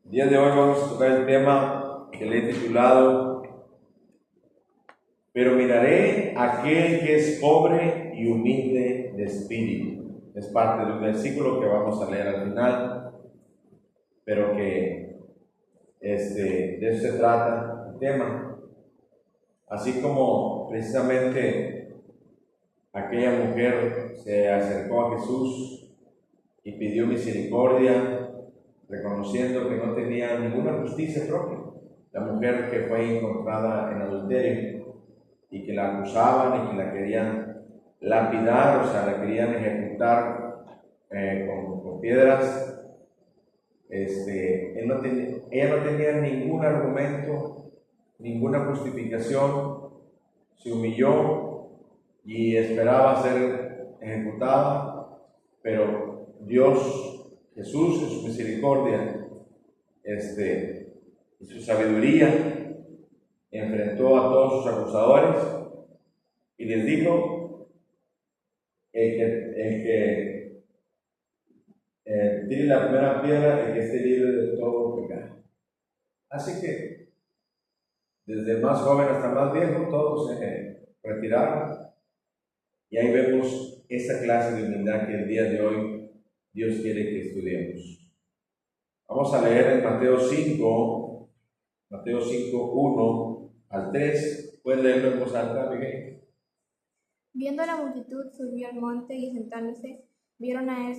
El día de hoy vamos a tocar el tema que le he titulado Pero miraré a aquel que es pobre y humilde de espíritu. Es parte de un versículo que vamos a leer al final, pero que de eso se trata el tema. Así como precisamente aquella mujer se acercó a Jesús y pidió misericordia, reconociendo que no tenía ninguna justicia propia. La mujer que fue encontrada en adulterio y que la acusaban y que la querían lapidar, o sea, la querían ejecutar con piedras. Ella no tenía ningún argumento, ninguna justificación, se humilló y esperaba ser ejecutada, pero Dios, Jesús, en su misericordia y su sabiduría, enfrentó a todos sus acusadores y les dijo: el que tire la primera piedra, el que esté libre de todo pecado. Así que desde el más joven hasta el más viejo, todos se retiraron, y ahí vemos esa clase de humildad que el día de hoy Dios quiere que estudiemos. Vamos a leer en Mateo 5, 1 al 3. ¿Puedes leerlo en voz alta, Miguel? Viendo la multitud, subió al monte y sentándose, vieron a él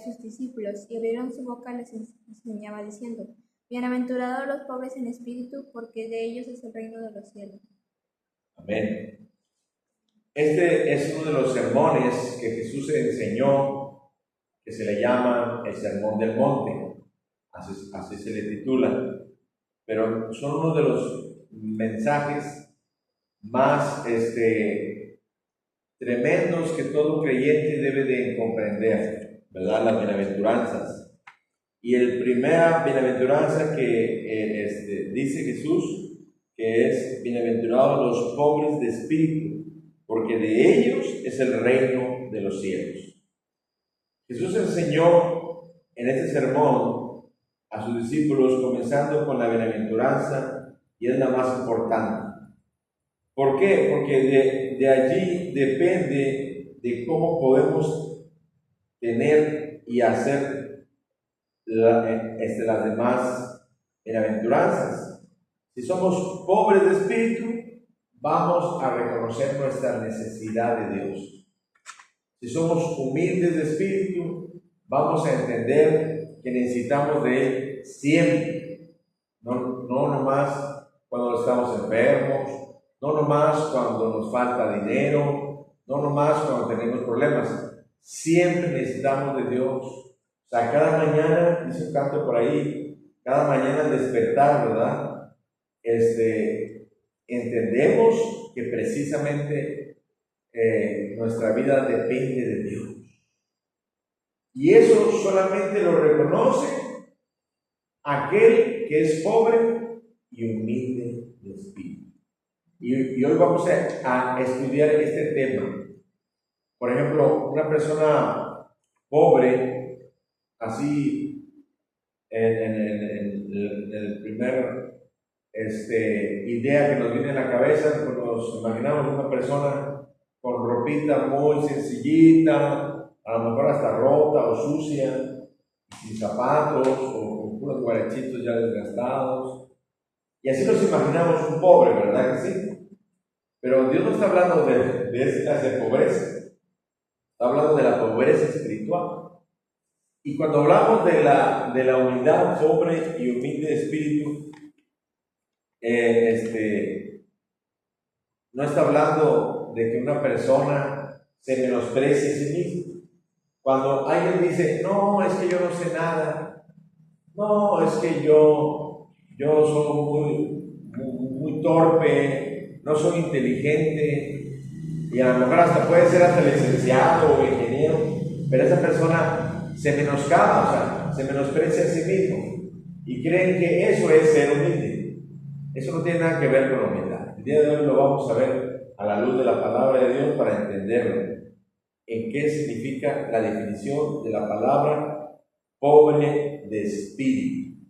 sus discípulos, y abrieron su boca y les enseñaba diciendo: Bienaventurados los pobres en espíritu, porque de ellos es el reino de los cielos. Amén. Este es uno de los sermones que Jesús enseñó, que se le llama el Sermón del Monte, así se le titula, pero son uno de los mensajes más tremendos que todo creyente debe de comprender, ¿verdad? Las bienaventuranzas. Y el primera bienaventuranza que dice Jesús, que es: bienaventurados los pobres de espíritu, porque de ellos es el reino de los cielos. Jesús enseñó en este sermón a sus discípulos comenzando con la bienaventuranza, y es la más importante. ¿Por qué? Porque de allí depende de cómo podemos tener y hacer las demás bienaventuranzas. Si somos pobres de espíritu, vamos a reconocer nuestra necesidad de Dios. Si somos humildes de espíritu, vamos a entender que necesitamos de Él siempre. No nomás cuando estamos enfermos, no nomás cuando nos falta dinero, no nomás cuando tenemos problemas. Siempre necesitamos de Dios. O sea, cada mañana, dice un canto por ahí, cada mañana al despertar, ¿verdad? Entendemos que precisamente nuestra vida depende de Dios. Y eso solamente lo reconoce aquel que es pobre y humilde de espíritu. Y hoy vamos a estudiar este tema. Por ejemplo, una persona pobre, así en el primer idea que nos viene a la cabeza, pues nos imaginamos una persona con ropita muy sencillita, a lo mejor hasta rota o sucia, sin zapatos o con puros guarachitos ya desgastados. Y así nos imaginamos un pobre, ¿verdad que sí? Pero Dios no está hablando de esa clase de pobreza, está hablando de la pobreza espiritual. Y cuando hablamos de la unidad pobre y humilde de espíritu, no está hablando de que una persona se menosprecie a sí misma. Cuando alguien dice: no, es que yo no sé nada, no, es que yo soy muy torpe, no soy inteligente, y a lo mejor hasta puede ser hasta licenciado o ingeniero, pero esa persona se menoscaba, o sea, se menosprecia a sí mismo, y creen que eso es ser humilde. Eso no tiene nada que ver con la humildad. El día de hoy lo vamos a ver a la luz de la palabra de Dios para entenderlo. En qué significa la definición de la palabra pobre de espíritu.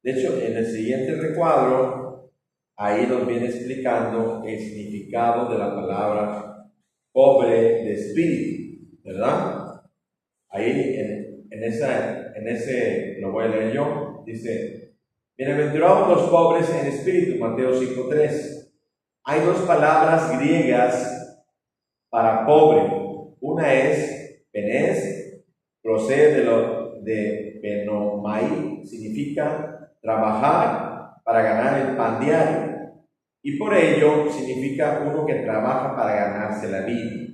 De hecho, en el siguiente recuadro, ahí nos viene explicando el significado de la palabra pobre de espíritu, ¿verdad? Ahí en ese, lo voy a leer yo, dice, bienaventurados los pobres en espíritu, Mateo 5:3. Hay dos palabras griegas para pobre. Una es penes, procede de penomai, significa trabajar para ganar el pan diario. Y por ello significa uno que trabaja para ganarse la vida.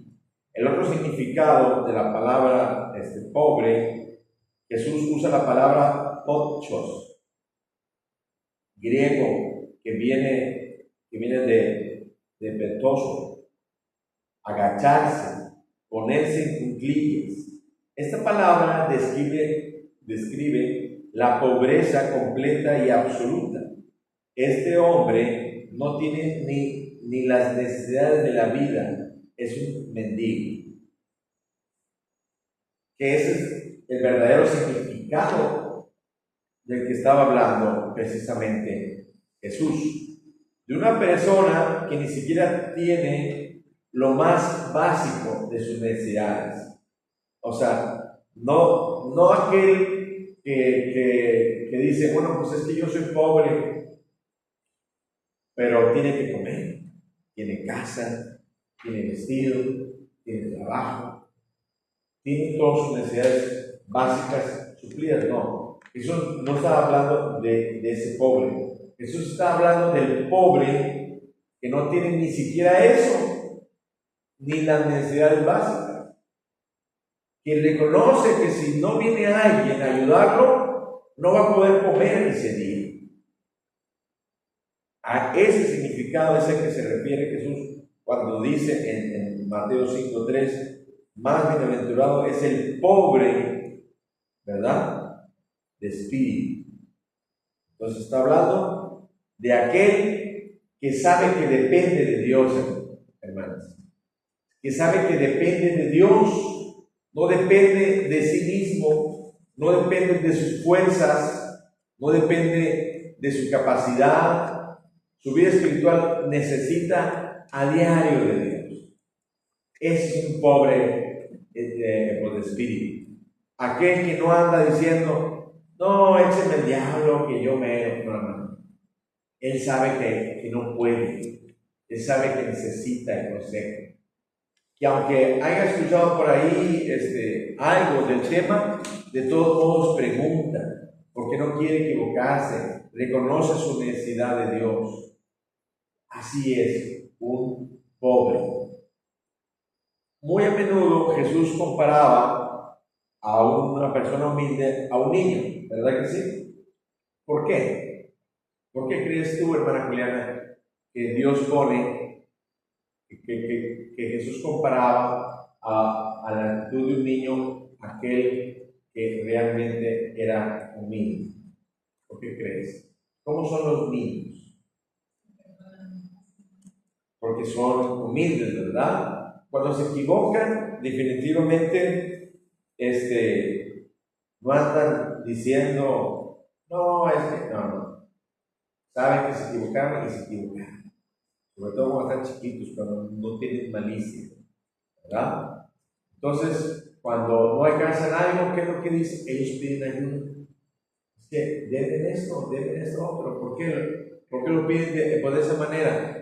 El otro significado de la palabra pobre, Jesús usa la palabra pochos, griego, que viene de petoso, agacharse, ponerse en cuclillas. Esta palabra describe la pobreza completa y absoluta. Este hombre no tiene ni las necesidades de la vida, es un mendigo. Que ese es el verdadero significado del que estaba hablando precisamente Jesús. De una persona que ni siquiera tiene lo más básico de sus necesidades. O sea, no aquel que dice, bueno, pues es que yo soy pobre, pero tiene que comer, tiene casa, tiene vestido, tiene trabajo, tiene todas sus necesidades básicas suplidas. No, Jesús no está hablando de ese pobre. Jesús está hablando del pobre que no tiene ni siquiera eso, ni las necesidades básicas. Que reconoce que si no viene alguien a ayudarlo, no va a poder comer ese día. A ese significado es el que se refiere Jesús cuando dice en Mateo 5:3, más bienaventurado es el pobre, ¿verdad?, de espíritu. Entonces está hablando de aquel que sabe que depende de Dios, hermanos. Que sabe que depende de Dios, no depende de sí mismo, no depende de sus fuerzas, no depende de su capacidad. Su vida espiritual necesita a diario de Dios. Es un pobre de espíritu. Aquel que no anda diciendo, no, écheme el diablo que yo me... No. Él sabe que no puede. Él sabe que necesita el consejo. Y aunque haya escuchado por ahí algo del tema, de todos modos pregunta, porque no quiere equivocarse, reconoce su necesidad de Dios. Así es, un pobre. Muy a menudo Jesús comparaba a una persona humilde a un niño, ¿verdad que sí? ¿Por qué? ¿Por qué crees tú, hermana Juliana, que Dios pone, que Jesús comparaba a la actitud de un niño aquel que realmente era humilde? ¿Por qué crees? ¿Cómo son los niños? Porque son humildes, ¿verdad? Cuando se equivocan, definitivamente no andan diciendo, no, no. Saben que se equivocaron y se equivocaron. Sobre todo cuando están chiquitos, cuando no tienen malicia, ¿verdad? Entonces, cuando no alcanzan algo, ¿qué es lo que dicen? Ellos piden ayuda. Es que deben esto otro. ¿Por qué lo piden de esa manera?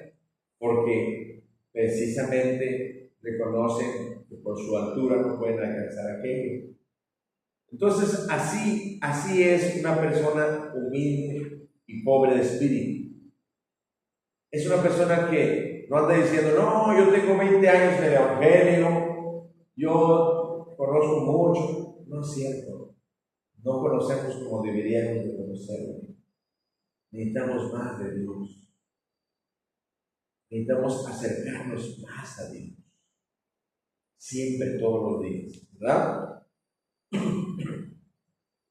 Porque precisamente reconocen que por su altura no pueden alcanzar aquello. Entonces, así es una persona humilde y pobre de espíritu. Es una persona que no anda diciendo, no, yo tengo 20 años de evangelio, yo conozco mucho. No es cierto. No conocemos como deberíamos de conocerlo. Necesitamos más de Dios. Necesitamos acercarnos más a Dios. Siempre, todos los días, ¿verdad?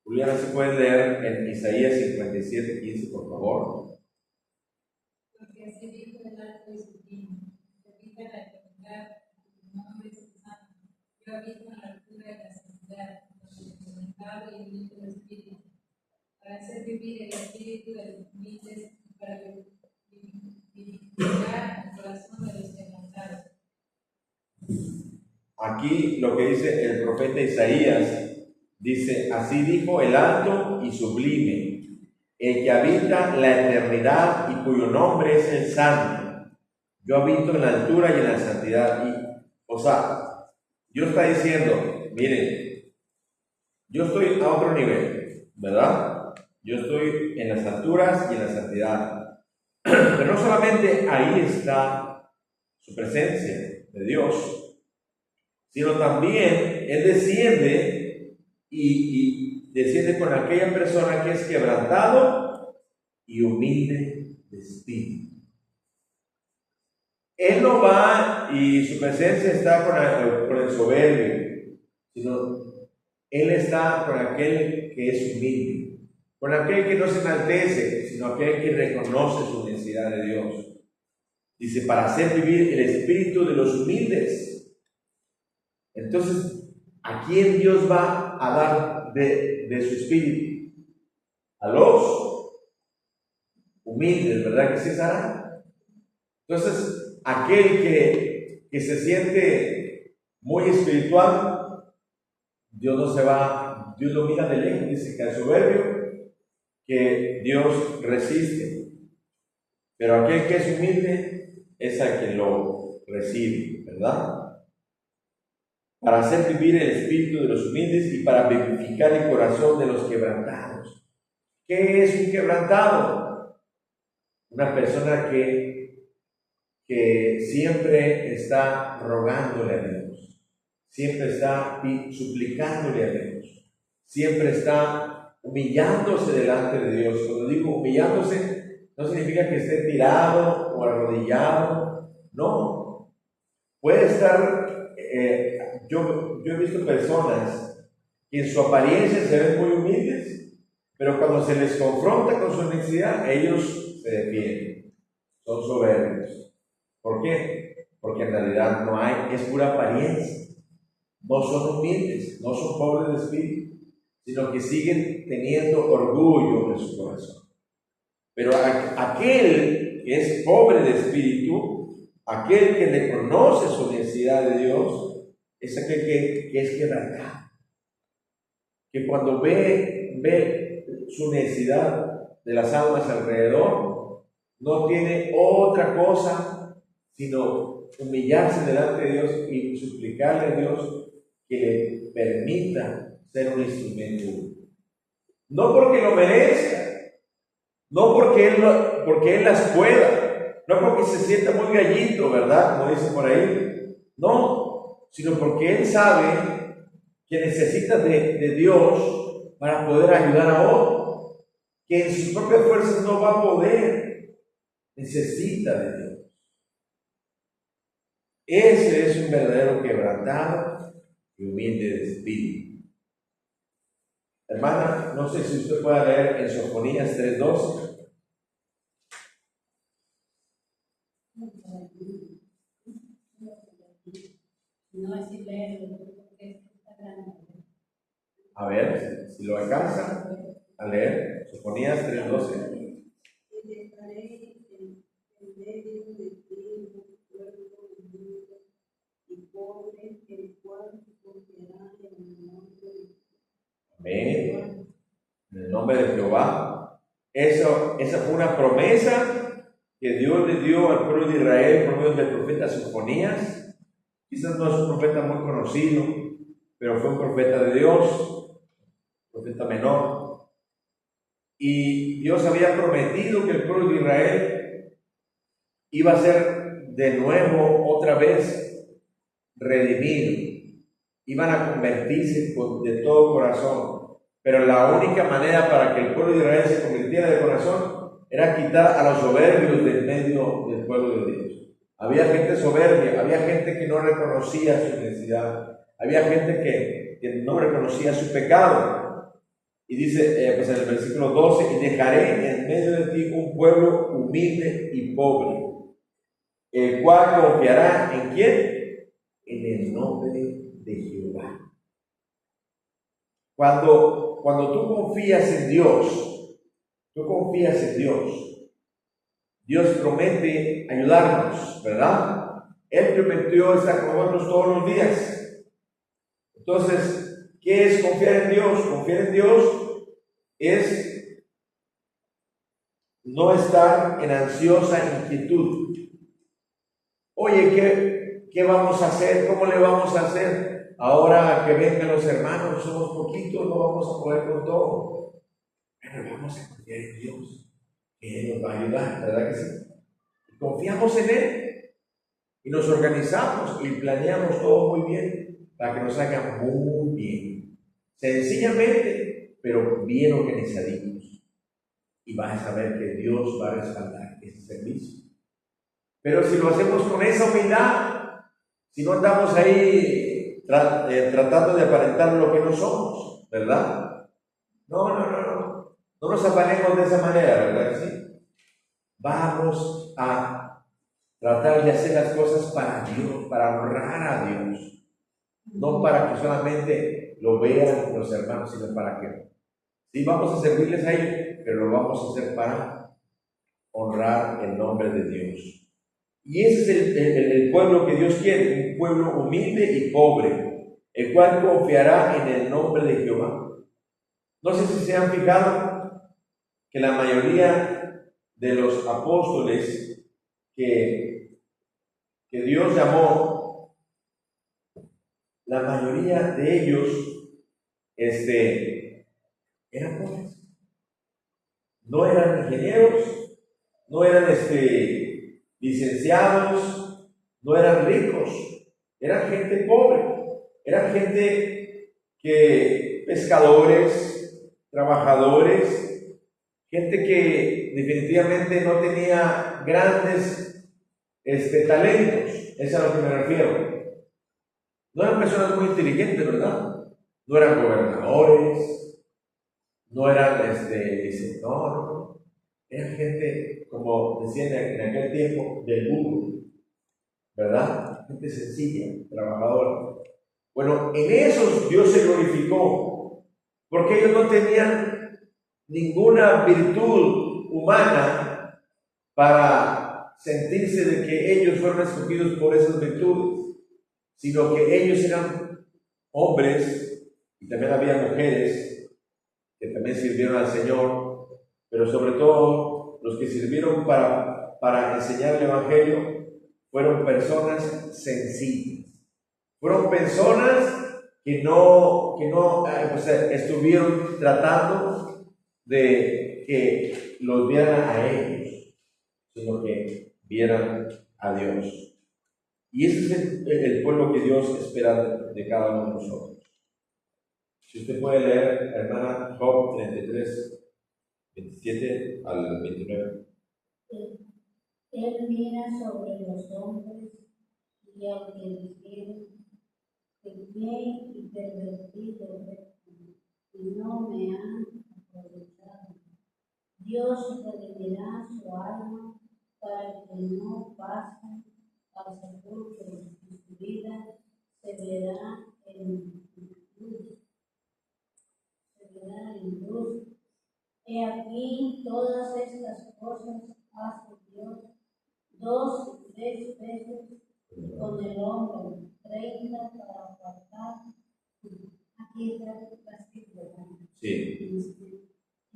Juliana, ¿se puede leer en Isaías 57:15, por favor? Porque así dijo delante de su reino, repita la eternidad, tu nombre es santo. Yo habito en la altura de la santidad, donde el lamentable y humilde de espíritu, para hacer vivir el espíritu de los humildes y para vivificar el corazón de los quebrantados. Aquí lo que dice el profeta Isaías, dice, así dijo el alto y sublime, el que habita la eternidad y cuyo nombre es el Santo. Yo habito en la altura y en la santidad. O sea, Dios está diciendo, miren, yo estoy a otro nivel, ¿verdad? Yo estoy en las alturas y en la santidad. Pero no solamente ahí está su presencia de Dios, sino también Él desciende y desciende con aquella persona que es quebrantado y humilde de espíritu. Él no va y su presencia está con el soberbio, sino Él está con aquel que es humilde, con aquel que no se enaltece, sino aquel que reconoce su necesidad de Dios. Dice, para hacer vivir el espíritu de los humildes. Entonces, ¿a quién Dios va a dar de su espíritu? A los humildes, ¿verdad que sí, Sara? Entonces, aquel que se siente muy espiritual, Dios no se va, Dios lo mira de lejos, dice que al soberbio, que Dios resiste. Pero aquel que es humilde es al que lo recibe, ¿verdad? Para hacer vivir el espíritu de los humildes y para vivificar el corazón de los quebrantados. ¿Qué es un quebrantado? Una persona que siempre está rogándole a Dios, siempre está suplicándole a Dios, siempre está humillándose delante de Dios. Cuando digo humillándose, no significa que esté tirado o arrodillado, no. Puede estar, yo he visto personas que en su apariencia se ven muy humildes, pero cuando se les confronta con su necesidad, ellos se defienden, son soberbios. ¿Por qué? Porque en realidad no hay, es pura apariencia. No son humildes, no son pobres de espíritu, sino que siguen teniendo orgullo en su corazón. Pero aquel que es pobre de espíritu, aquel que reconoce su necesidad de Dios, es aquel que es quebrantado. Que cuando ve su necesidad de las almas alrededor, no tiene otra cosa sino humillarse delante de Dios y suplicarle a Dios que le permita ser un instrumento. No porque lo merezca, no porque él las pueda, no porque se sienta muy gallito, ¿verdad? Como dicen por ahí. No, sino porque él sabe que necesita de Dios para poder ayudar a otro, que en sus propias fuerzas no va a poder, necesita de Dios. Ese es un verdadero quebrantado y humilde de espíritu. Hermana, no sé si usted puede leer en Sofonías 3:12. A ver, si lo alcanza a leer, Sofonías 3:12. Amén. En el nombre de Jehová. Esa fue una promesa que Dios le dio al pueblo de Israel por medio del profeta Sofonías. Quizás no es un profeta muy conocido, pero fue un profeta de Dios, profeta menor. Y Dios había prometido que el pueblo de Israel iba a ser de nuevo, otra vez, redimido. Iban a convertirse de todo corazón. Pero la única manera para que el pueblo de Israel se convirtiera de corazón era quitar a los soberbios del medio del pueblo de Dios. Había gente soberbia, había gente que no reconocía su necesidad, había gente que no reconocía su pecado. Y dice pues en el versículo 12, y dejaré en medio de ti un pueblo humilde y pobre, el cual confiará ¿en quién? En el nombre de Jehová. Cuando tú confías en Dios, tú confías en Dios. Dios promete ayudarnos, ¿verdad? Él prometió estar con nosotros todos los días. Entonces, ¿qué es confiar en Dios? Confiar en Dios es no estar en ansiosa inquietud. Oye, ¿qué vamos a hacer? ¿Cómo le vamos a hacer? Ahora que vengan los hermanos, somos poquitos, no vamos a poder con todo. Pero vamos a confiar en Dios, que Él nos va a ayudar, ¿verdad que sí? Y confiamos en Él y nos organizamos y planeamos todo muy bien para que nos haga muy bien. Sencillamente, pero bien organizaditos. Y vas a saber que Dios va a respaldar ese servicio. Pero si lo hacemos con esa humildad, si no andamos ahí tratando de aparentar lo que no somos, ¿verdad? No nos afanemos de esa manera, ¿verdad que sí? Vamos a tratar de hacer las cosas para Dios, para honrar a Dios. No para que solamente lo vean los hermanos, sino para que sí vamos a servirles a ellos, pero lo vamos a hacer para honrar el nombre de Dios. Y ese es el pueblo que Dios quiere, un pueblo humilde y pobre, el cual confiará en el nombre de Jehová. No sé si se han fijado que la mayoría de los apóstoles que Dios llamó, la mayoría de ellos eran pobres. No eran ingenieros, no eran licenciados, no eran ricos, eran gente pobre, eran gente pescadores, trabajadores, gente que definitivamente no tenía grandes talentos, es a lo que me refiero. No eran personas muy inteligentes, ¿verdad? No eran gobernadores, no eran no. Eran gente, como decían en aquel tiempo, del burro, ¿verdad? Gente sencilla, trabajadora. Bueno, en esos Dios se glorificó, porque ellos no tenían ninguna virtud humana para sentirse de que ellos fueron escogidos por esas virtudes, sino que ellos eran hombres, y también había mujeres que también sirvieron al Señor, pero sobre todo los que sirvieron para enseñar el Evangelio fueron personas sencillas, fueron personas que no estuvieron tratando de que los vieran a ellos, sino que vieran a Dios. Y ese es el pueblo que Dios espera de cada uno de nosotros. Si usted puede leer, hermana, Job 33, 27 al 29. Él mira sobre los hombres y aunque dijeron que bien y pervertido y no me han aprovechado, Dios redimirá su alma para que no pasen al sepulcro y su vida se verá en luz. He aquí todas estas cosas hace Dios 2 y 3 veces con el hombre, 30 para apartar. Aquí está la cifra. Sí.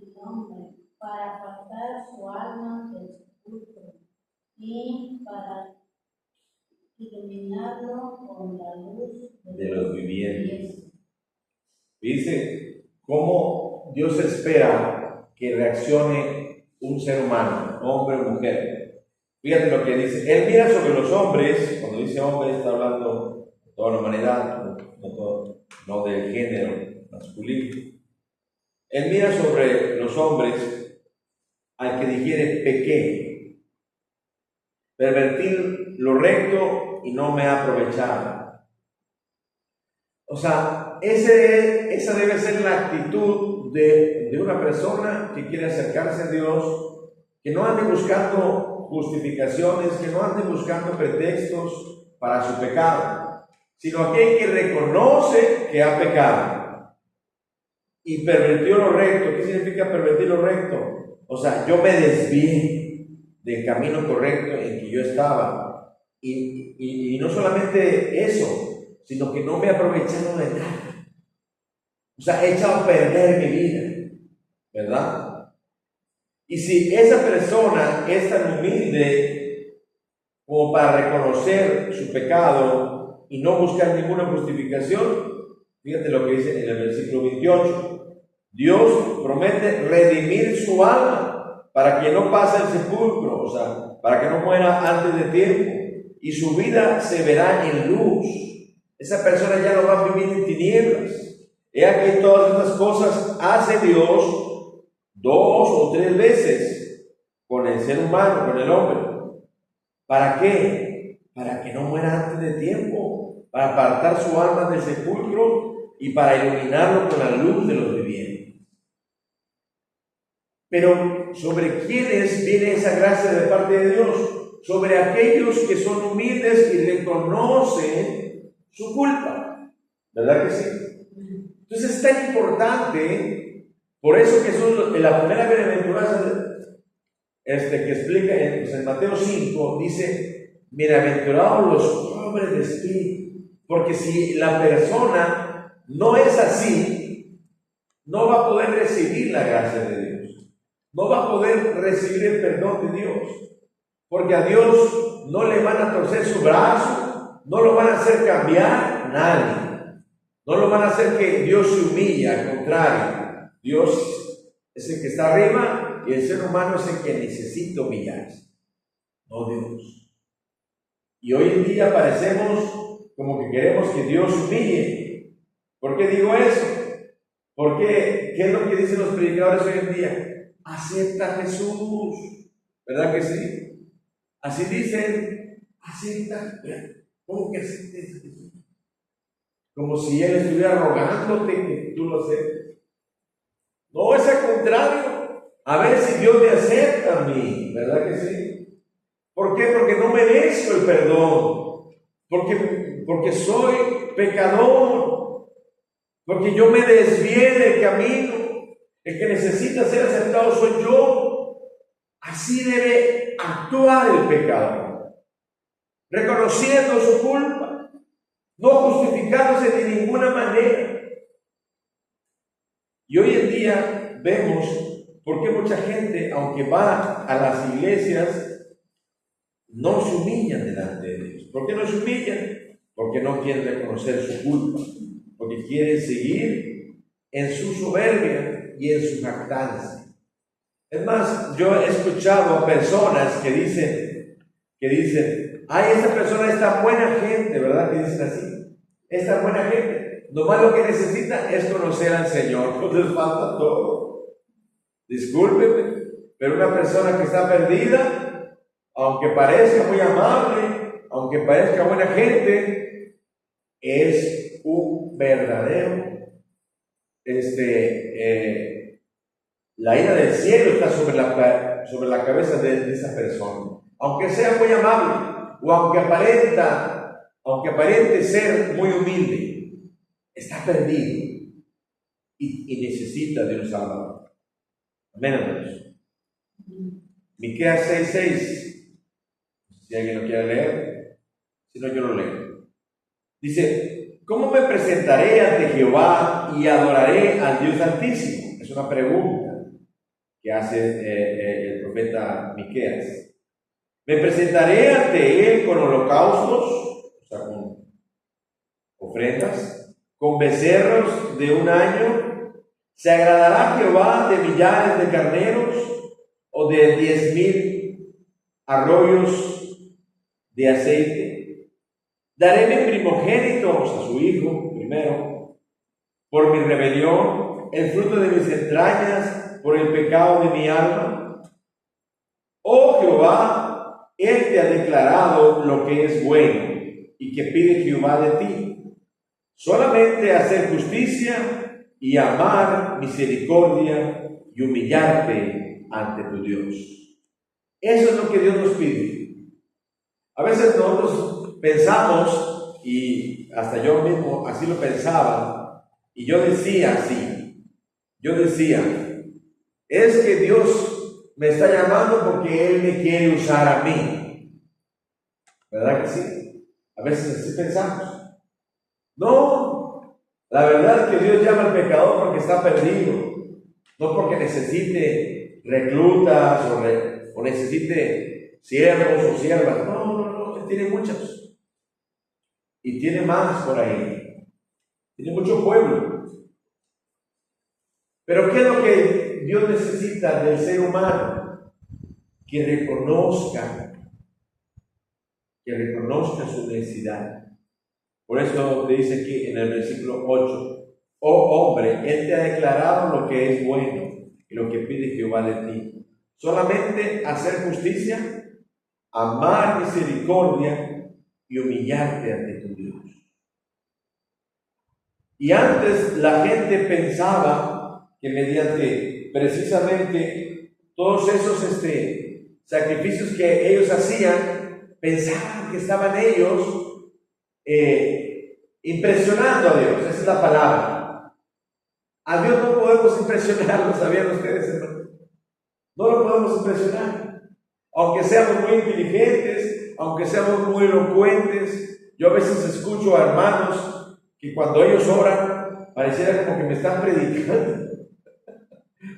El hombre, para apartar su alma del sepulcro y para iluminarlo con la luz de los vivientes. Dice cómo Dios espera que reaccione un ser humano, hombre o mujer. Fíjate lo que dice. Él mira sobre los hombres. Cuando dice hombre está hablando de toda la humanidad, no del género masculino. Él mira sobre los hombres al que dijere pequé, pervertir lo recto y no me ha aprovechado. O sea, esa debe ser la actitud de una persona que quiere acercarse a Dios, que no ande buscando justificaciones, que no ande buscando pretextos para su pecado, sino aquel que reconoce que ha pecado y pervertió lo recto. ¿Qué significa pervertir lo recto? O sea, yo me desvié del camino correcto en que yo estaba. Y no solamente eso, sino que no me he aprovechado de nada. O sea, he echado a perder mi vida, ¿verdad? Y si esa persona es tan humilde como para reconocer su pecado y no buscar ninguna justificación, fíjate lo que dice en el versículo 28. Dios promete redimir su alma para que no pase el sepulcro, o sea, para que no muera antes de tiempo, y su vida se verá en luz. Esa persona ya no va a vivir en tinieblas. He aquí todas estas cosas hace Dios 2 o 3 veces con el ser humano, con el hombre. ¿Para qué? Para que no muera antes de tiempo, para apartar su alma del sepulcro y para iluminarlo con la luz de los vivientes. Pero ¿sobre quiénes viene esa gracia de parte de Dios? Sobre aquellos que son humildes y reconocen su culpa. ¿Verdad que sí? Entonces es tan importante, por eso que son la primera bienaventuranza que explica en Mateo 5, dice, bienaventurados los pobres de espíritu, porque si la persona no es así, no va a poder recibir la gracia de Dios, no va a poder recibir el perdón de Dios, porque a Dios no le van a torcer su brazo, no lo van a hacer cambiar nadie. No lo van a hacer que Dios se humille, al contrario. Dios es el que está arriba y el ser humano es el que necesita humillarse, no Dios. Y hoy en día parecemos como que queremos que Dios humille. ¿Por qué digo eso? Porque, ¿qué es lo que dicen los predicadores hoy en día? Acepta a Jesús, ¿verdad que sí? Así dicen, acepta. ¿Cómo que acepta a Jesús? Como si Él estuviera rogándote que tú lo aceptes. No, es al contrario. A ver si Dios me acepta a mí, ¿verdad que sí? ¿Por qué? Porque no merezco el perdón. Porque soy pecador. Porque yo me desvié del camino. El que necesita ser aceptado soy yo. Así debe actuar el pecador, reconociendo su culpa, no justificándose de ninguna manera. Y hoy en día vemos por qué mucha gente, aunque va a las iglesias, no se humillan delante de Dios. ¿Por qué no se humillan? Porque no quieren reconocer su culpa, porque quieren seguir en su soberbia y en su jactancia. Es más, yo he escuchado a personas que dicen, ay, esta persona es tan buena gente, ¿verdad? Que dicen así. Es tan buena gente. Nomás lo que necesita es conocer al Señor. No les falta todo. Discúlpenme, pero una persona que está perdida, aunque parezca muy amable, aunque parezca buena gente, es un verdadero, la ira del cielo está sobre la cabeza de esa persona. Aunque sea muy amable, o aunque aparente ser muy humilde, está perdido y necesita de un Salvador. Amén, hermanos. Miqueas 6:6. Si alguien lo quiere leer, si no, yo lo leo. Dice, ¿cómo me presentaré ante Jehová y adoraré al Dios Altísimo? Es una pregunta que hace el profeta Miqueas. Me presentaré ante él con holocaustos, o sea, con ofrendas, con becerros de un año. ¿Se agradará Jehová de millares de carneros o de 10,000 arroyos de aceite? Daré mi primogénito, o sea, su hijo primero, por mi rebelión, el fruto de mis entrañas, por el pecado de mi alma. Oh Jehová, Él te ha declarado lo que es bueno y que pide Jehová de ti. Solamente hacer justicia y amar misericordia y humillarte ante tu Dios. Eso es lo que Dios nos pide. A veces nosotros pensamos, y hasta yo mismo así lo pensaba, y yo decía así, es que Dios me está llamando porque Él me quiere usar a mí. ¿Verdad que sí? A veces así pensamos. No, la verdad es que Dios llama al pecador porque está perdido, no porque necesite reclutas o necesite siervos o siervas. No, Él tiene muchos. Y tiene más por ahí. Tiene mucho pueblo. Pero ¿qué es lo que Dios necesita del ser humano? Que reconozca su necesidad. Por eso te dice aquí en el versículo 8, oh hombre, Él te ha declarado lo que es bueno y lo que pide Jehová de ti. Solamente hacer justicia, amar misericordia y humillarte ante tu Dios. Y antes la gente pensaba que mediante precisamente todos esos sacrificios que ellos hacían, pensaban que estaban ellos impresionando a Dios. Esa es la palabra. A Dios no podemos impresionarlo, ¿sabían ustedes, hermanos? No lo podemos impresionar. Aunque seamos muy inteligentes, aunque seamos muy elocuentes. Yo a veces escucho a hermanos que cuando ellos oran, pareciera como que me están predicando.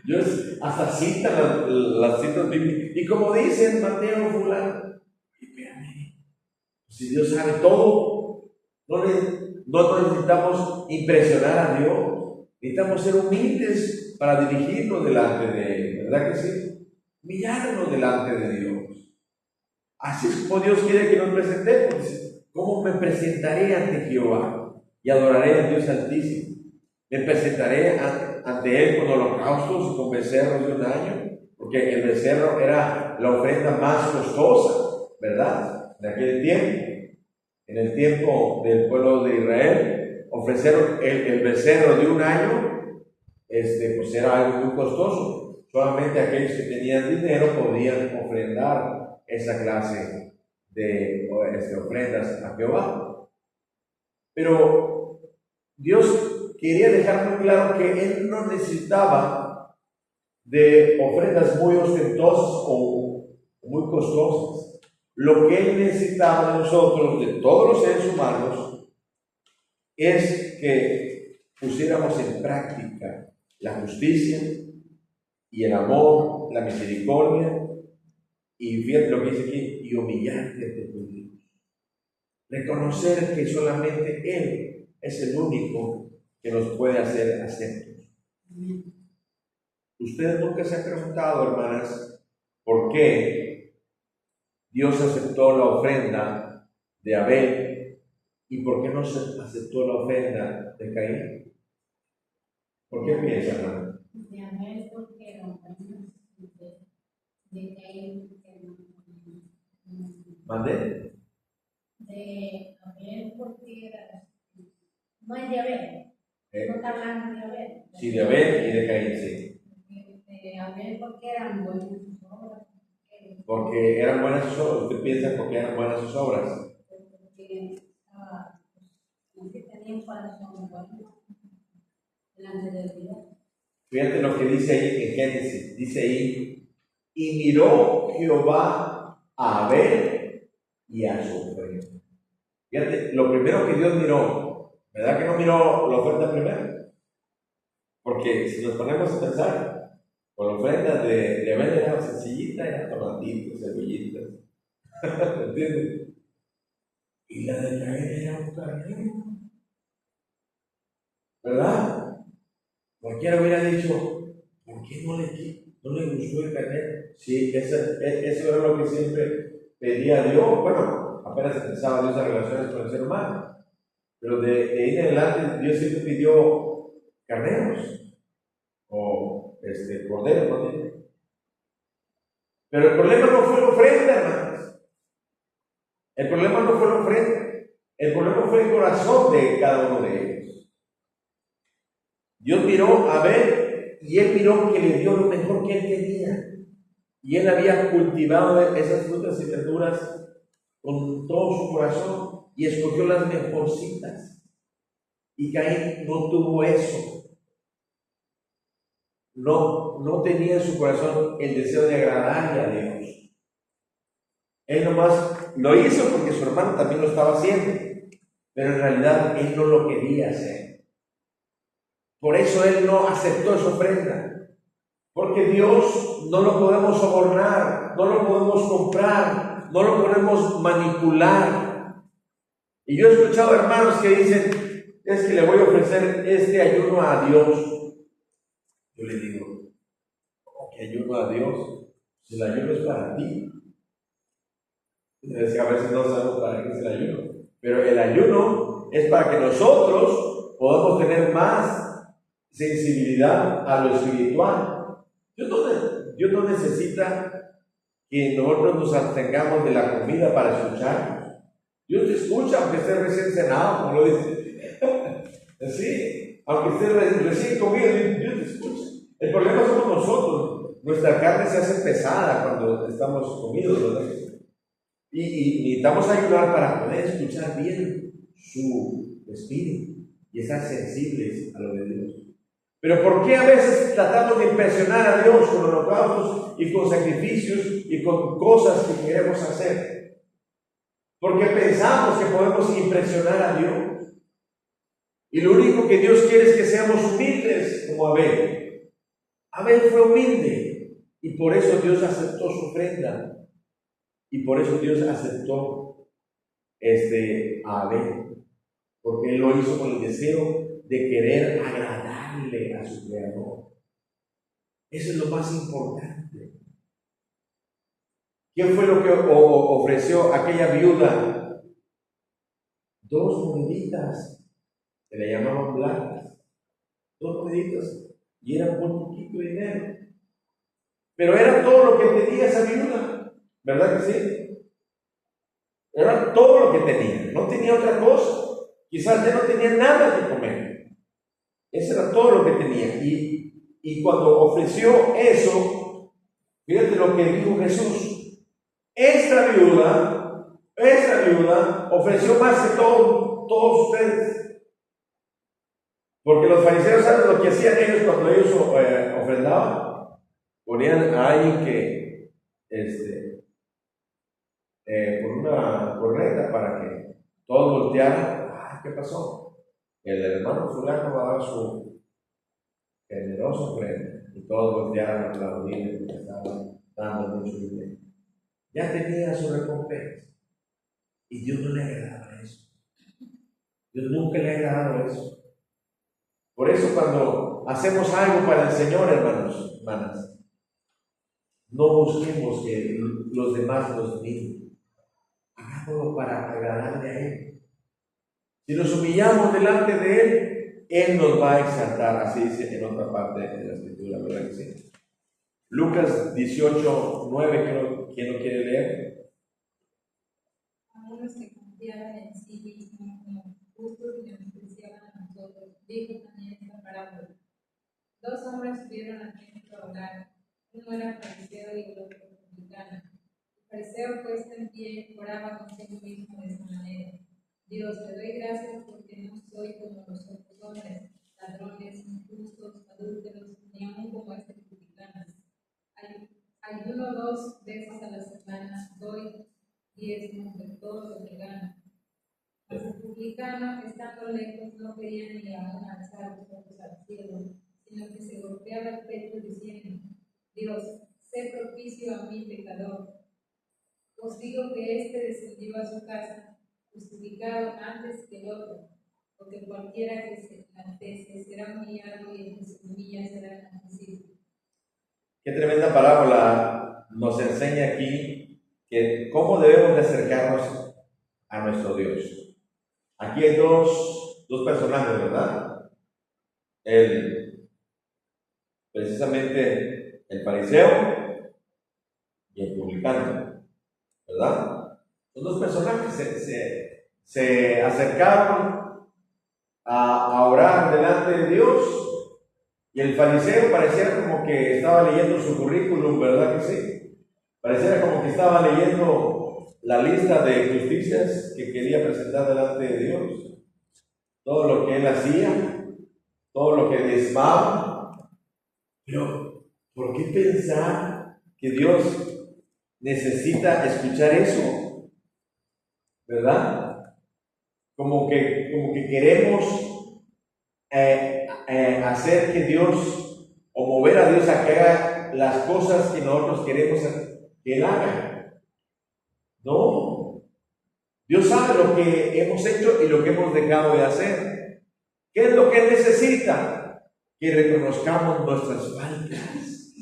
Yo hasta citan las citas bíblicas. Y como dicen Mateo fulano, espérame, si Dios sabe todo, no necesitamos impresionar a Dios. Necesitamos ser humildes para dirigirnos delante de Él. ¿Verdad que sí? Humillarnos delante de Dios. Así es como Dios quiere que nos presentemos. ¿Cómo me presentaré ante Jehová? Y adoraré a Dios Altísimo. Me presentaré ante Él con holocaustos y con becerros de un año, porque el becerro era la ofrenda más costosa, ¿verdad? De aquel tiempo. En el tiempo del pueblo de Israel, ofrecer el becerro de un año, pues era algo muy costoso. Solamente aquellos que tenían dinero podían ofrendar esa clase de ofrendas a Jehová. Pero Dios quería dejar muy claro que Él no necesitaba de ofrendas muy ostentosas o muy costosas. Lo que Él necesitaba de nosotros, de todos los seres humanos, es que pusiéramos en práctica la justicia y el amor, la misericordia, y fíjate lo que dice aquí, y humillarte ante tu Dios. Reconocer que solamente Él es el único que nos puede hacer aceptos. Ustedes nunca se han preguntado, hermanas, por qué Dios aceptó la ofrenda de Abel y por qué no se aceptó la ofrenda de Caín. ¿Por qué piensan, hermana? De Abel porque era bueno, de Caín porque no. ¿Mandé? De Abel porque era. No es de Abel. No está hablando de Abel. Sí, de Abel y de Caín, sí. De Abel porque eran buenas sus obras. Porque eran buenas sus obras. ¿Usted piensa porque eran buenas sus obras? Porque no que tenía un corazón bueno delante de Dios. Fíjate lo que dice ahí en Génesis. Dice ahí, y miró Jehová a Abel y a su ofrenda. Fíjate, lo primero que Dios miró, ¿verdad que no miró la ofrenda primero? Porque si nos ponemos a pensar, con la ofrenda de Abel era sencillita, eran tomatitos, cebollitas. ¿Entiendes? Y la de Caín era un carnero. ¿Verdad? Cualquiera hubiera dicho, ¿por qué no le gustó el carnero? Sí, eso era lo que siempre pedía Dios. Bueno, apenas empezaba Dios a relaciones con el ser humano. Pero de ahí en adelante Dios siempre pidió carneros o corderos, ¿no? Pero el problema no fue la ofrenda, hermanos. El problema no fue la ofrenda. El problema fue el corazón de cada uno de ellos. Dios miró a Abel y Él miró que le dio lo mejor que Él tenía. Y Él había cultivado esas frutas y verduras con todo su corazón y escogió las mejorcitas. Y Caín no tuvo eso. no tenía en su corazón el deseo de agradarle a Dios. Él nomás lo hizo porque su hermano también lo estaba haciendo, pero en realidad él no lo quería hacer. Por eso él no aceptó esa ofrenda, porque Dios no lo podemos sobornar, no lo podemos comprar, no lo podemos manipular. Y yo he escuchado hermanos que dicen, es que le voy a ofrecer este ayuno a Dios. Yo le digo, ¿cómo que ayuno a Dios? Si el ayuno es para ti. Es que a veces no sabemos para qué es el ayuno, pero el ayuno es para que nosotros podamos tener más sensibilidad a lo espiritual. Dios no necesita que nosotros nos abstengamos de la comida para escuchar. Dios te escucha aunque estés recién cenado, como lo dice. Sí, aunque estés recién comido, Dios te escucha. El problema somos nosotros. Nuestra carne se hace pesada cuando estamos comidos, ¿verdad? Y necesitamos ayudar para poder escuchar bien su espíritu y estar sensibles a lo de Dios. Pero ¿por qué a veces tratamos de impresionar a Dios con holocaustos y con sacrificios y con cosas que queremos hacer? Porque pensamos que podemos impresionar a Dios. Y lo único que Dios quiere es que seamos humildes como Abel. Abel fue humilde y por eso Dios aceptó su ofrenda. Y por eso Dios aceptó a Abel, porque él lo hizo con el deseo de querer agradarle a su Creador. Eso es lo más importante. ¿Qué fue lo que ofreció aquella viuda? 2 moneditas, que le llamaban blancas, 2 moneditas, y era muy poquito dinero. Pero era todo lo que tenía esa viuda. ¿Verdad que sí? Era todo lo que tenía, no tenía otra cosa. Quizás ya no tenía nada que comer. Eso era todo lo que tenía. Y cuando ofreció eso, fíjate lo que dijo Jesús. Esta viuda ofreció más que todos ustedes. Porque los fariseos, ¿saben lo que hacían ellos cuando ellos ofrendaban? Ponían a alguien que por una corneta para que todos voltearan. ¿Qué pasó? El hermano fulano va a dar su generosa ofrenda y todos voltearon a aplaudir porque estaba dando mucho dinero. Ya tenía su recompensa y Dios no le agradaba eso. Dios nunca le ha agradado eso. Por eso cuando hacemos algo para el Señor, hermanos, hermanas, no busquemos que los demás nos miren. Hagámoslo para agradarle a Él. Si nos humillamos delante de Él, Él nos va a exaltar. Así dice en otra parte de la Escritura, ¿verdad que sí? Lucas 18:9, ¿quién lo quiere leer? A unos que confiaban en sí mismos como justos y despreciaban a nosotros, dijo también esta parábola. 2 hombres subieron al templo a orar. Uno era fariseo y el otro publicano. El fariseo, puesto en pie, oraba consigo mismo de esta manera: Dios, te doy gracias porque no soy como los otros hombres, ladrones, injustos, adúlteros, ni aun como este publicano. Ayuno 2 veces a la semana, doy diezmos de todo lo que gano. Mas el publicano, estando lejos, no quería ni aún alzar los ojos al cielo, sino que se golpeaba el pecho diciendo: Dios, sé propicio a mí pecador. Os digo que éste descendió a su casa justificado antes que el otro, porque cualquiera que se enaltece será humillado y el que se humilla será enaltecido. Qué tremenda parábola nos enseña aquí que cómo debemos de acercarnos a nuestro Dios. Aquí hay dos personajes, ¿verdad? Precisamente el fariseo y el publicano, ¿verdad? Son 2 personajes que se acercaron a orar delante de Dios. Y el fariseo pareciera como que estaba leyendo su currículum, ¿verdad que sí? Pareciera como que estaba leyendo la lista de justicias que quería presentar delante de Dios. Todo lo que él hacía, todo lo que diezmaba. Pero, ¿por qué pensar que Dios necesita escuchar eso? ¿Verdad? Como que queremos hacer que Dios, o mover a Dios a que haga las cosas que nosotros queremos que Él haga. No. Dios sabe lo que hemos hecho y lo que hemos dejado de hacer. ¿Qué es lo que Él necesita? Que reconozcamos nuestras faltas.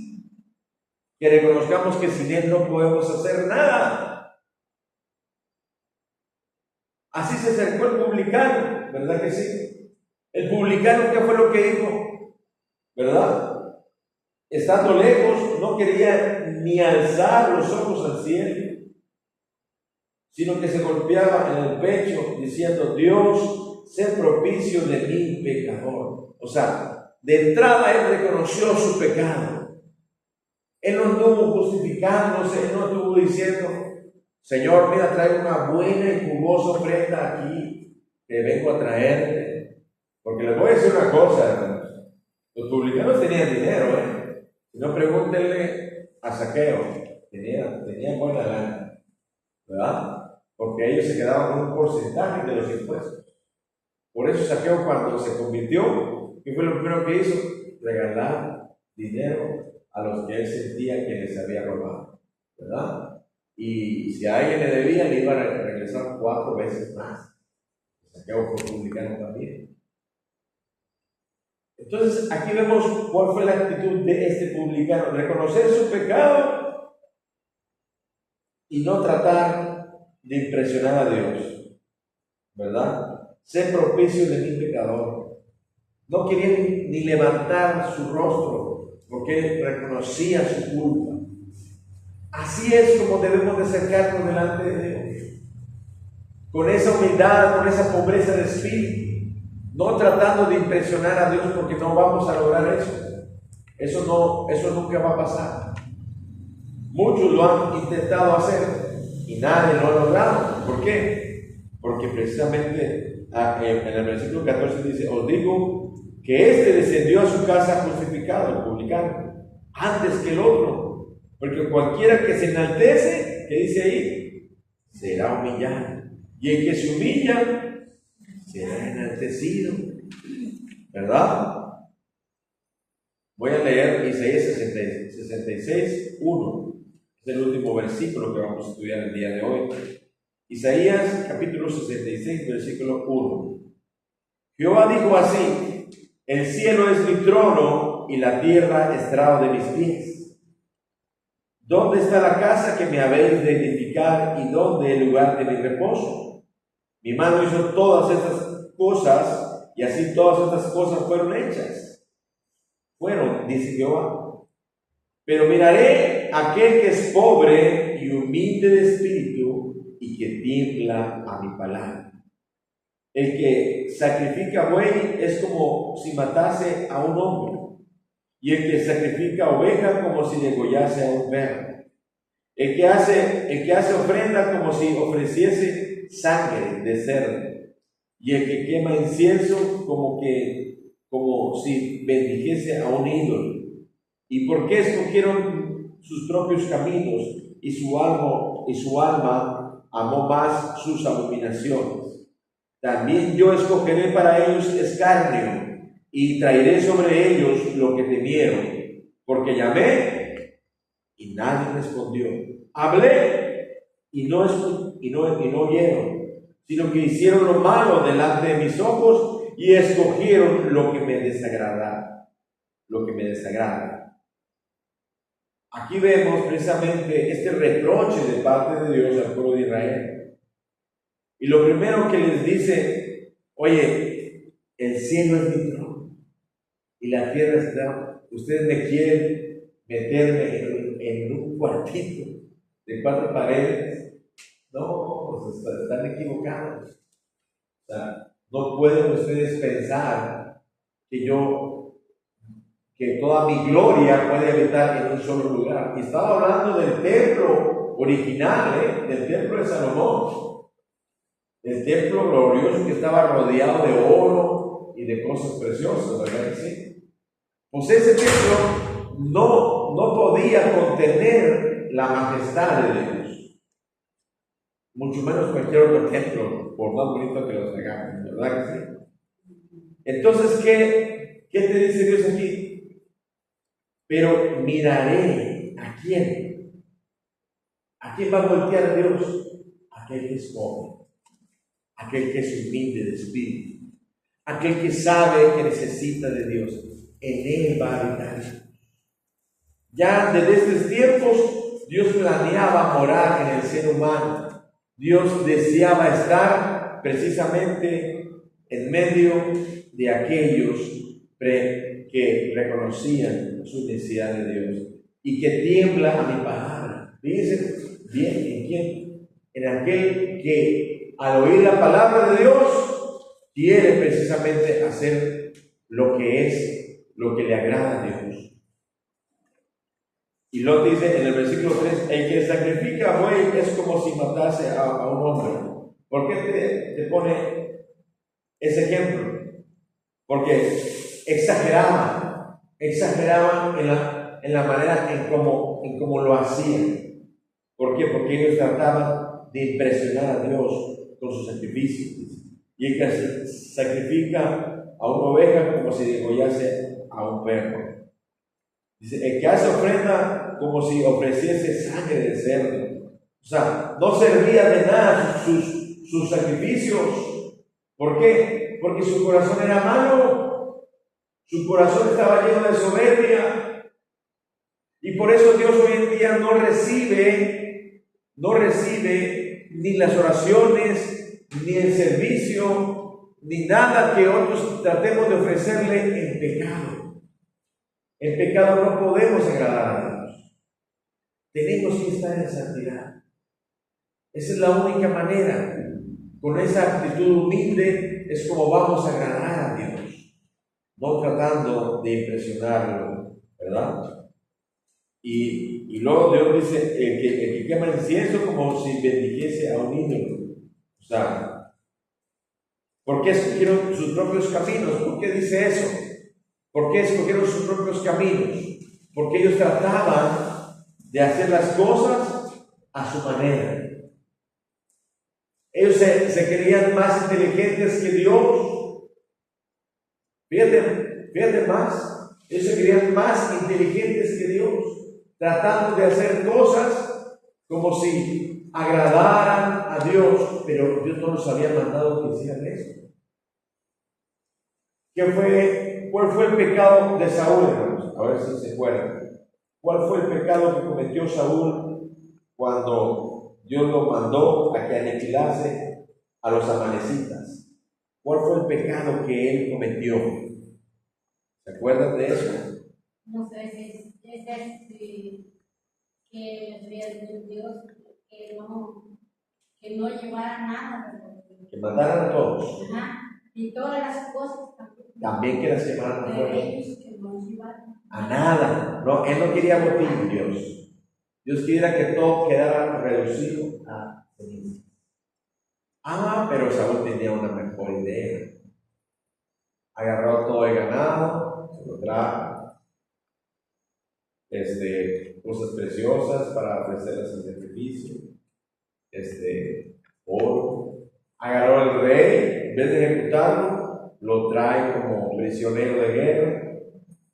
Que reconozcamos que sin Él no podemos hacer nada. Así se acercó el publicano, ¿verdad que sí? El publicano, ¿qué fue lo que dijo? ¿Verdad? Estando lejos, no quería ni alzar los ojos al cielo, sino que se golpeaba en el pecho diciendo: Dios, sé propicio de mí, pecador. O sea, de entrada Él reconoció su pecado. Él no estuvo justificándose, Él no estuvo diciendo: Señor, mira, traigo una buena y jugosa ofrenda aquí que vengo a traerte. Porque les voy a decir una cosa, hermanos. Los publicanos tenían dinero, Si no, pregúntenle a Zaqueo. Tenían buena lana, ¿verdad? Porque ellos se quedaban con un porcentaje de los impuestos. Por eso Zaqueo, cuando se convirtió, ¿qué fue lo primero que hizo? Regalar dinero a los que él sentía que les había robado, ¿verdad? Y si a alguien le debía, le iba a regresar 4 veces más. Zaqueo fue publicano también. Entonces, aquí vemos cuál fue la actitud de este publicano: reconocer su pecado y no tratar de impresionar a Dios, ¿verdad? Ser propicio de mi pecador. No quería ni levantar su rostro, porque reconocía su culpa. Así es como debemos de acercarnos delante de Dios, con esa humildad, con esa pobreza de espíritu, no tratando de impresionar a Dios, porque no vamos a lograr eso. Eso nunca va a pasar. Muchos lo han intentado hacer y nadie lo ha logrado. ¿Por qué? Porque precisamente en el versículo 14 dice: os digo que este descendió a su casa justificado, el publicano, antes que el otro. Porque cualquiera que se enaltece, ¿qué dice ahí? Será humillado. Y el que se humilla, será enaltecido. ¿Verdad? Voy a leer Isaías 66, 1. Es el último versículo que vamos a estudiar el día de hoy. Isaías capítulo 66, versículo 1. Jehová dijo así: el cielo es mi trono y la tierra estrado de mis pies. ¿Dónde está la casa que me habéis de edificar y dónde el lugar de mi reposo? Mi mano hizo todas estas cosas y así todas estas cosas fueron hechas. Fueron, dice Jehová. Pero miraré a aquel que es pobre y humilde de espíritu y que tiembla a mi palabra. El que sacrifica buey es como si matase a un hombre, y el que sacrifica oveja como si degollase a un perro. El que hace ofrenda como si ofreciese sangre de cerdo, y el que quema incienso como si bendijese a un ídolo. ¿Y por qué escogieron sus propios caminos y su alma amó más sus abominaciones? También yo escogeré para ellos escarnio y traeré sobre ellos lo que temieron, porque llamé y nadie respondió, hablé y no oyeron, sino que hicieron lo malo delante de mis ojos y escogieron lo que me desagrada. Aquí vemos precisamente este reproche de parte de Dios al pueblo de Israel. Y lo primero que les dice: oye, el cielo es mi trono y la tierra está. Ustedes me quieren meterme en un cuartito de 4 paredes. No, pues están equivocados. O sea, no pueden ustedes pensar que toda mi gloria puede habitar en un solo lugar. Y estaba hablando del templo original, del templo de Salomón, el templo glorioso que estaba rodeado de oro y de cosas preciosas, ¿verdad que sí? Pues ese templo no podía contener la majestad de Dios. Mucho menos cualquier otro templo, por más bonito que los hagamos, ¿verdad que sí? Entonces, ¿qué te dice Dios aquí? Pero miraré a quién. ¿A quién va a voltear Dios? Aquel que es pobre, aquel que es humilde de espíritu, aquel que sabe que necesita de Dios. En él va a habitar. Ya desde estos tiempos, Dios planeaba morar en el ser humano. Dios deseaba estar precisamente en medio de aquellos que reconocían su necesidad de Dios y que tiembla a mi palabra. Fíjense bien, ¿en quién? En aquel que al oír la palabra de Dios quiere precisamente hacer lo que le agrada a Dios. Y Lot dice en el versículo 3, el que sacrifica buey es como si matase a un hombre. ¿Por qué te pone ese ejemplo? Porque exageraban en la manera en cómo lo hacían. ¿Por qué? Porque ellos trataban de impresionar a Dios con sus sacrificios. Y el que sacrifica a una oveja como si degollase a un perro. Dice, el que hace ofrenda como si ofreciese sangre de cerdo. O sea, no servía de nada sus sacrificios. ¿Por qué? Porque su corazón era malo. Su corazón estaba lleno de soberbia. Y por eso Dios hoy en día no recibe ni las oraciones, ni el servicio, ni nada que otros tratemos de ofrecerle en pecado. En pecado no podemos agradar a Dios. Tenemos que estar en santidad. Esa es la única manera. Con esa actitud humilde es como vamos a agradar a Dios. No tratando de impresionarlo, ¿verdad? Y luego Dios dice, el que quema incienso como si bendijese a un ídolo. O sea, ¿por qué escogieron sus propios caminos? ¿Por qué dice eso? ¿Por qué escogieron sus propios caminos? Porque ellos trataban de hacer las cosas a su manera. Ellos se creían más inteligentes que Dios. Fíjate más. Ellos se creían más inteligentes que Dios, tratando de hacer cosas como si agradaran a Dios, pero Dios no los había mandado que hicieran eso. ¿Cuál fue el pecado de Saúl, hermanos? A ver si se acuerdan. ¿Cuál fue el pecado que cometió Saúl cuando Dios lo mandó a que aniquilase a los amalecitas? ¿Cuál fue el pecado que él cometió? ¿Se acuerdan de eso? No sé si es que le decía Dios que no llevara nada. Que mataran a todos. Ajá. Y todas las cosas También que las llevaran a fuego. que no llevaran A nada. No, él no quería botín, Dios. Dios quería que todo quedara reducido a ceniza. Pero Saúl tenía una mejor idea. Agarró todo el ganado, se lo trajo, cosas preciosas para ofrecerlas en sacrificio, oro. Agarró al rey, en vez de ejecutarlo, lo trae como prisionero de guerra,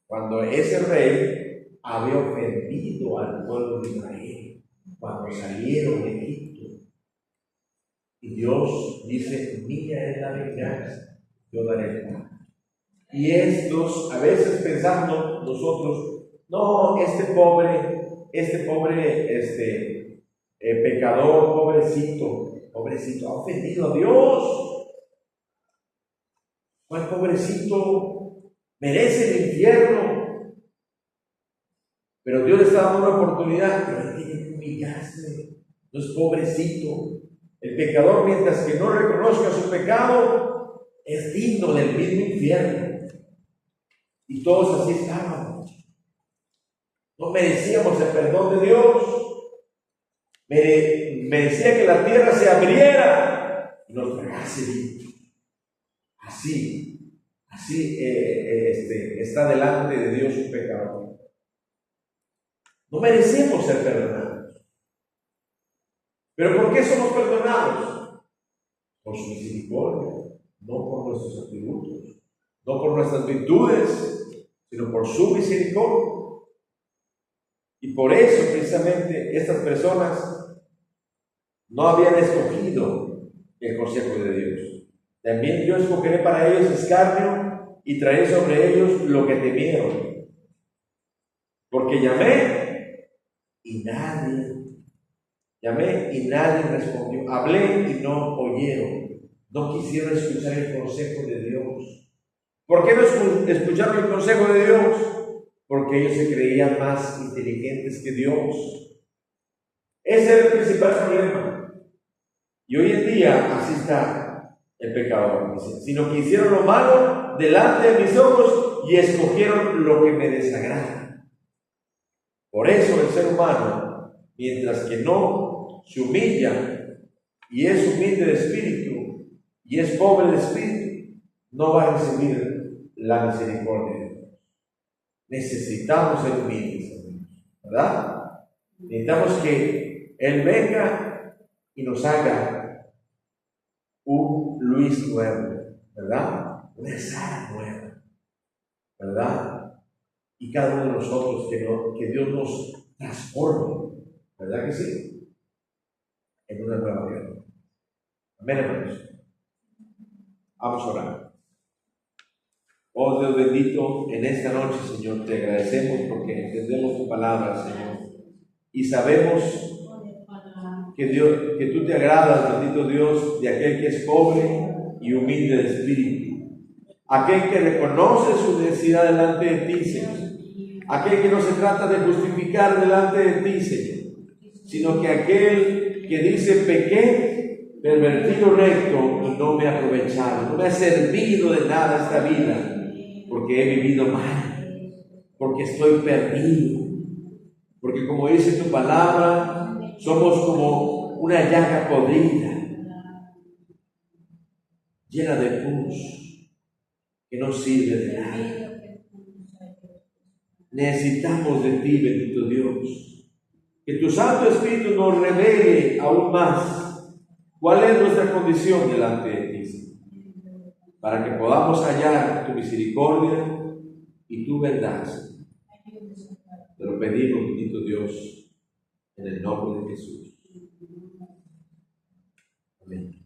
cuando ese rey había ofendido al pueblo de Israel, cuando salieron de Egipto. Y Dios dice, mía es la venganza, yo daré el pago. Y estos, a veces pensamos nosotros, no, este pobre, pecador, pobrecito, ha ofendido a Dios. ¿Cuál pobrecito? Merece el infierno. Pero Dios le está dando una oportunidad, pero él tiene que humillarse. No es pobrecito. El pecador, mientras que no reconozca su pecado, es digno del mismo infierno. Y todos así estábamos. No merecíamos el perdón de Dios. Merecía que la tierra se abriera y nos tragase vivo. Así está delante de Dios un pecador. No merecemos ser perdonados. ¿Pero por qué somos perdonados? Por su misericordia, no por nuestros atributos, no por nuestras virtudes, sino por su misericordia. Y por eso precisamente estas personas no habían escogido el consejo de Dios. También yo escogeré para ellos escarnio y traeré sobre ellos lo que temieron. Porque llamé y nadie respondió. Hablé y no oyeron. No quisieron escuchar el consejo de Dios. ¿Por qué no escucharon el consejo de Dios? Porque ellos se creían más inteligentes que Dios. Ese era el principal problema. Y hoy en día así está el pecador. Sino que hicieron lo malo delante de mis ojos y escogieron lo que me desagrada. Por eso el ser humano, mientras que no se humilla y es humilde de espíritu y es pobre de espíritu, no va a recibir la misericordia de Dios. Necesitamos ser humildes, ¿verdad? Necesitamos que Él venga y nos haga un Luis nuevo, ¿verdad? Una Sara nueva, ¿verdad? Y cada uno de nosotros que Dios nos transforme, ¿verdad que sí? En una nueva vida. Amén, hermanos. Vamos a orar. Oh Dios bendito, en esta noche, Señor, te agradecemos porque entendemos tu palabra, Señor. Y sabemos que tú te agradas, bendito Dios, de aquel que es pobre y humilde de espíritu. Aquel que reconoce su necesidad delante de ti, Señor. Aquel que no se trata de justificar delante de ti, Señor, sino que aquel que dice: pequé, pervertido recto y no me ha aprovechado, no me ha servido de nada esta vida, porque he vivido mal, porque estoy perdido, porque como dice tu palabra, somos como una llaga podrida, llena de pus, que no sirve de nada. Necesitamos de ti, bendito Dios, que tu Santo Espíritu nos revele aún más cuál es nuestra condición delante de ti, para que podamos hallar tu misericordia y tu verdad. Te lo pedimos, bendito Dios, en el nombre de Jesús. Amén.